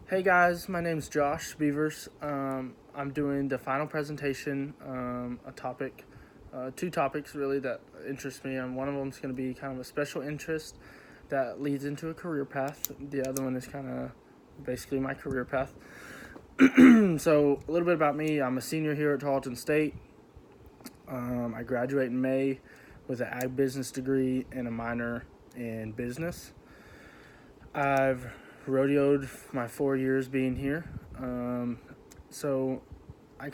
Hey guys, my name's Josh Beavers. I'm doing the final presentation, two topics really that interest me, and one of them is going to be kind of a special interest that leads into a career path. The other one is kind of basically my career path. So a little bit about me: I'm a senior here at Tarleton State. I graduate in May with an ag business degree and a minor in business. I've rodeoed my 4 years being here. So I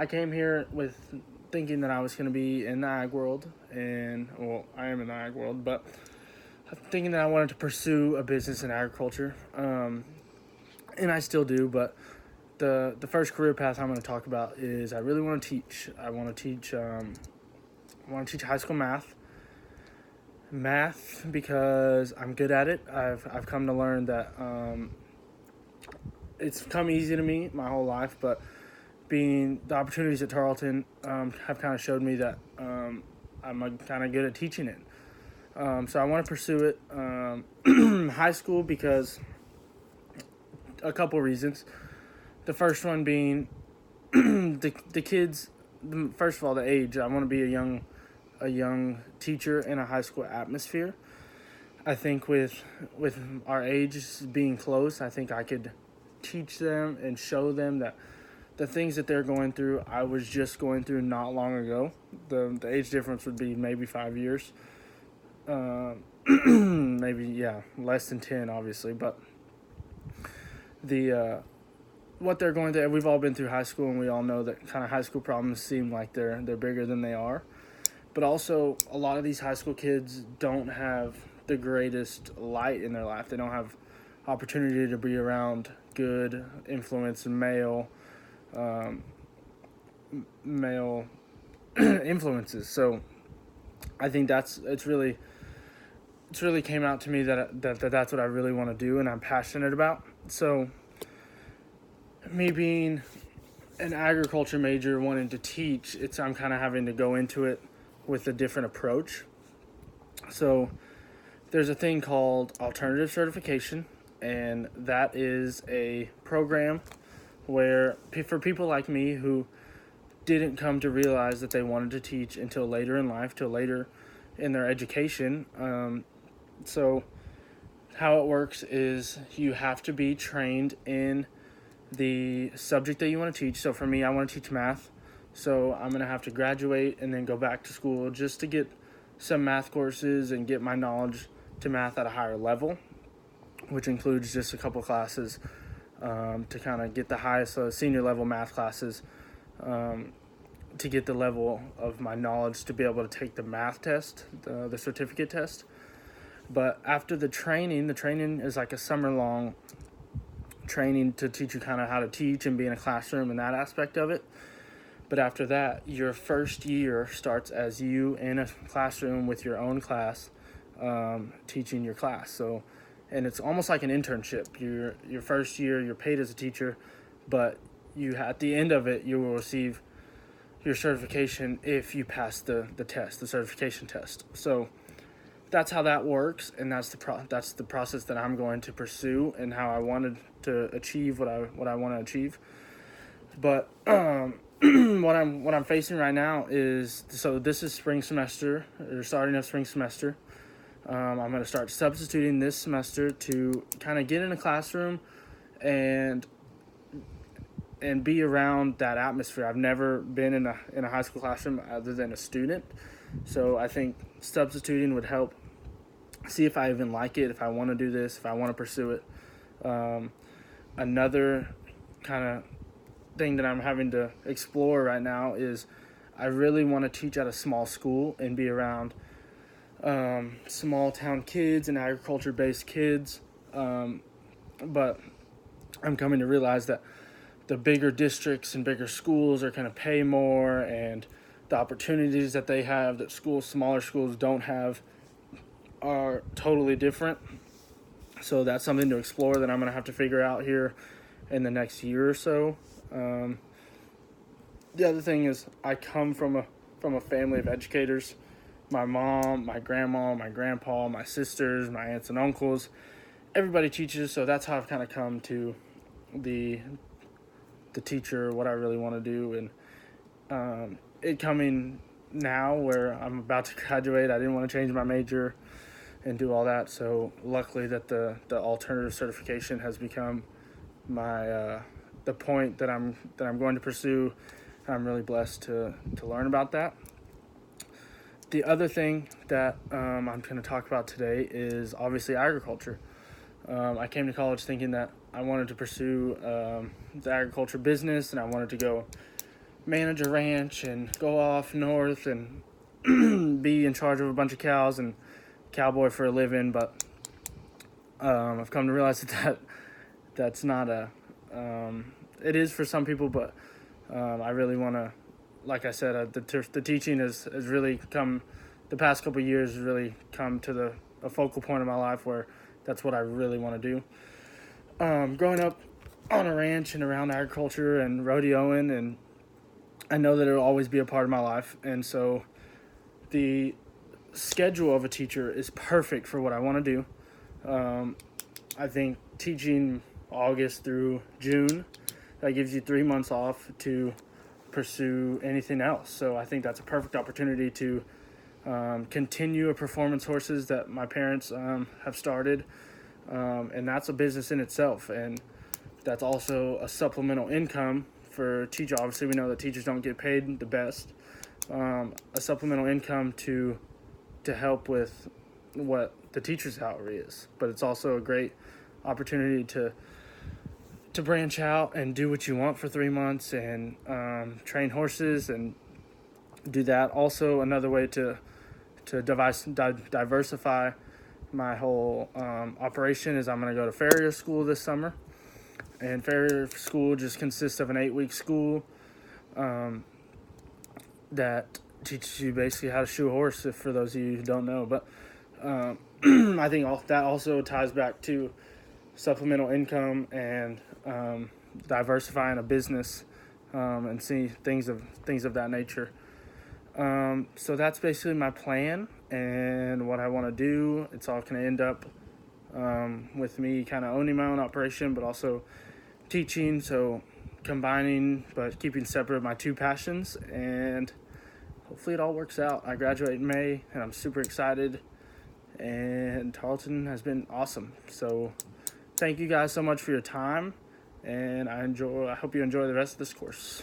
came here with thinking that I was going to be in the ag world, and I am in the ag world, but thinking that I wanted to pursue a business in agriculture, and I still do. But the first career path I'm going to talk about is I really want to teach. I want to teach. I want to teach high school math because I'm good at it. I've come to learn that it's come easy to me my whole life, but being the opportunities at Tarleton have kind of showed me that I'm kind of good at teaching it. So I want to pursue it. High school because a couple reasons. The first one being the kids. First of all, the age. I want to be a young teacher in a high school atmosphere. I think with our ages being close, I think I could teach them and show them that the things that they're going through, I was just going through not long ago. The age difference would be maybe 5 years. Maybe, less than 10, obviously. But what they're going through, we've all been through high school, and we all know that kind of high school problems seem like they're bigger than they are. But also, a lot of these high school kids don't have the greatest light in their life. They don't have opportunity to be around good influence and male influences. So I think it's really came out to me that's what I really want to do and I'm passionate about. So me being an agriculture major wanting to teach, I'm kind of having to go into it with a different approach. So there's a thing called alternative certification, and that is a program where for people like me who didn't come to realize that they wanted to teach until later in life, till later in their education. So how it works is you have to be trained in the subject that you want to teach. So for me, I want to teach math. So I'm going to have to graduate and then go back to school just to get some math courses and get my knowledge to math at a higher level, which includes just a couple classes to kind of get the highest senior level math classes to get the level of my knowledge to be able to take the math test, the certificate test. But after the training is like a summer-long training to teach you kind of how to teach and be in a classroom and that aspect of it. But after that, your first year starts as you in a classroom with your own class, teaching your class. So, and it's almost like an internship. Your first year, you're paid as a teacher, but at the end of it, you will receive your certification if you pass the test, the certification test. So that's how that works, and that's the process that I'm going to pursue and how I wanted to achieve what I want to achieve. But what I'm facing right now is, so this is spring semester, or starting of spring semester. I'm going to start substituting this semester to kind of get in a classroom and be around that atmosphere. I've never been in a high school classroom other than a student, so I think substituting would help see if I even like it, if I want to do this, if I want to pursue it. Another kind of thing that I'm having to explore right now is I really want to teach at a small school and be around small town kids and agriculture based kids, but I'm coming to realize that the bigger districts and bigger schools are going to pay more, and the opportunities that they have that smaller schools don't have are totally different. So that's something to explore that I'm going to have to figure out here in the next year or so. The other thing is I come from a family of educators. My mom, my grandma, my grandpa, my sisters, my aunts and uncles, everybody teaches, so that's how I've kind of come to the teacher, what I really want to do, and it coming now where I'm about to graduate. I didn't want to change my major and do all that, so luckily that the alternative certification has become my the point that I'm going to pursue. I'm really blessed to learn about that. The other thing that I'm going to talk about today is obviously agriculture. I came to college thinking that I wanted to pursue the agriculture business, and I wanted to go manage a ranch and go off north and be in charge of a bunch of cows and cowboy for a living. But I've come to realize that's not a it is for some people, but I really want to, like I said, the teaching has really come, the past couple of years has really come to a focal point of my life where that's what I really want to do. Growing up on a ranch and around agriculture and rodeoing, and I know that it'll always be a part of my life, and so the schedule of a teacher is perfect for what I want to do. I think teaching August through June, that gives you 3 months off to pursue anything else. So I think that's a perfect opportunity to continue a performance horses that my parents have started, and that's a business in itself, and that's also a supplemental income for teacher. Obviously, we know that teachers don't get paid the best. A supplemental income to help with what the teacher's salary is, but it's also a great opportunity to branch out and do what you want for 3 months and train horses and do that. Also, another way to diversify my whole operation is I'm going to go to farrier school this summer. And farrier school just consists of an 8-week school that teaches you basically how to shoe a horse, if for those of you who don't know. But I think that also ties back to supplemental income and diversifying a business and see things of that nature. So that's basically my plan and what I want to do. It's all going to end up with me kind of owning my own operation, but also teaching. So combining but keeping separate my two passions, and hopefully it all works out. I graduate in May, and I'm super excited. And Tarleton has been awesome. So thank you guys so much for your time, and I hope you enjoy the rest of this course.